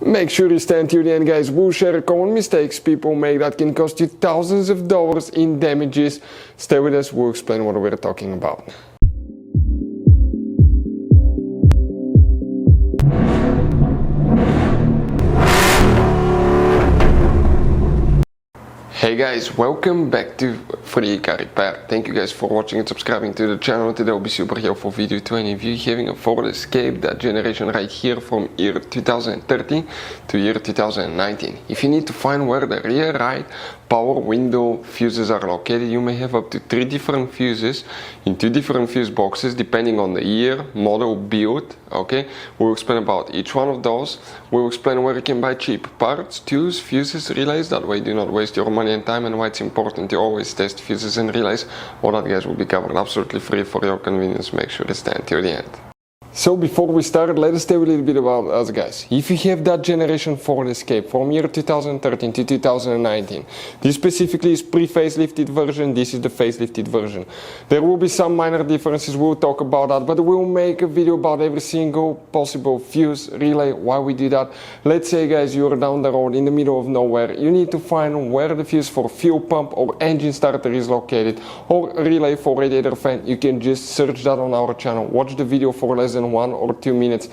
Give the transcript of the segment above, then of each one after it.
Make sure you stay until the end, guys. We'll share common mistakes people make that can cost you thousands of dollars in damages. Stay with us, we'll explain what we're talking about. Hey guys, welcome back to Free Car Repair. Thank you guys for watching and subscribing to the channel. Today will be super helpful video to any of you having a Ford Escape, that generation right here from year 2013 to year 2019. If you need to find where the rear right power window fuses are located, you may have up to 3 different fuses in 2 different fuse boxes depending on the year, model, build. Okay, we'll explain about each one of those. We'll explain where you can buy cheap parts, tools, fuses, relays. That way do not waste your money and time, and why it's important to always test fuses and relays. All that, guys, will be covered absolutely free for your convenience. Make sure to stay until the end. So before we start, let us tell you a little bit about us, guys. If you have that generation Ford Escape from year 2013 to 2019, this specifically is pre-facelifted version, this is the facelifted version. There will be some minor differences, we'll talk about that, but we'll make a video about every single possible fuse, relay, why we do that. Let's say, guys, you're down the road in the middle of nowhere, you need to find where the fuse for fuel pump or engine starter is located, or relay for radiator fan. You can just search that on our channel, watch the video for less than 1 or 2 minutes,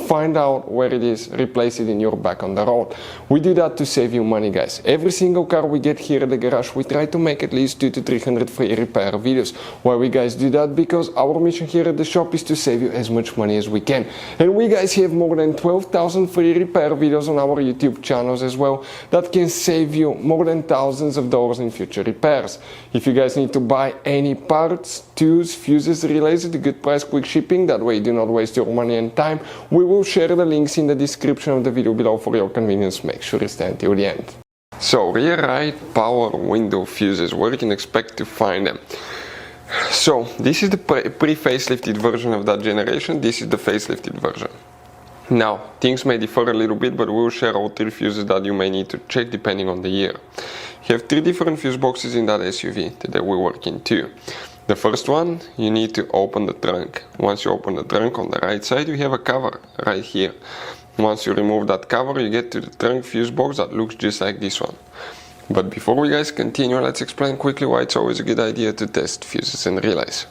find out where it is, replace it in your back on the road. We do that to save you money, guys. Every single car we get here at the garage, we try to make at least 200 to 300 free repair videos. Why we guys do that? Because our mission here at the shop is to save you as much money as we can. And we guys have more than 12,000 free repair videos on our YouTube channels as well that can save you more than thousands of dollars in future repairs. If you guys need to buy any parts, tools, fuses, relays at a good price, quick shipping, that way you do not waste your money and time, we will share the links in the description of the video below for your convenience. Make sure you stay until the end. So rear right power window fuses, where you can expect to find them. So this is the pre-facelifted version of that generation, this is the facelifted version. Now, things may differ a little bit, but we'll share all 3 fuses that you may need to check depending on the year. You have 3 different fuse boxes in that SUV that we work in too. The first one, you need to open the trunk. Once you open the trunk, on the right side you have a cover right here. Once you remove that cover, you get to the trunk fuse box that looks just like this one. But before we guys continue, let's explain quickly why it's always a good idea to test fuses and relays.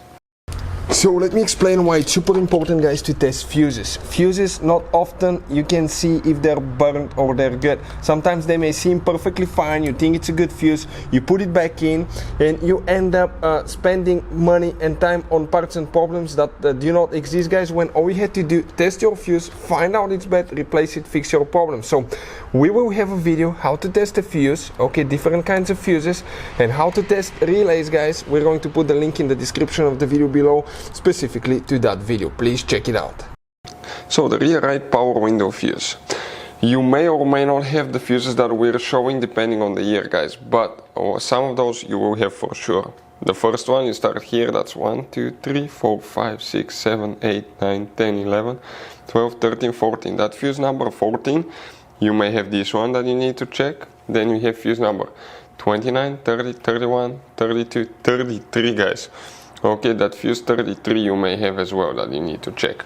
So let me explain why it's super important, guys, to test fuses. Fuses, not often you can see if they're burnt or they're good. Sometimes they may seem perfectly fine, you think it's a good fuse, you put it back in, and you end up spending money and time on parts and problems that do not exist, guys, when all you had to do, test your fuse, find out it's bad, replace it, fix your problem. So we will have a video how to test a fuse, okay, different kinds of fuses, and how to test relays, guys. We're going to put the link in the description of the video below, specifically to that video. Please check it out. So the rear right power window fuse. You may or may not have the fuses that we're showing depending on the year, guys, but some of those you will have for sure. The first one, you start here, that's 1, 2, 3, 4, 5, 6, 7, 8, 9, 10, 11, 12, 13, 14. That fuse number 14, you may have this one that you need to check. Then you have fuse number 29, 30, 31, 32, 33, guys. Okay, that fuse 33 you may have as well that you need to check.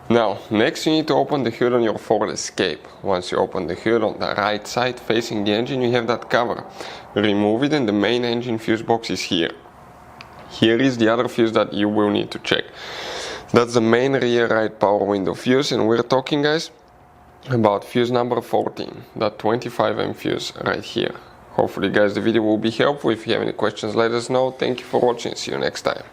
Now, next you need to open the hood on your Ford Escape. Once you open the hood, on the right side facing the engine, you have that cover. Remove it and the main engine fuse box is here. Here is the other fuse that you will need to check. That's the main rear right power window fuse, and we're talking, guys, about fuse number 14, that 25M fuse right here. Hopefully, guys, the video will be helpful. If you have any questions, let us know. Thank you for watching. See you next time.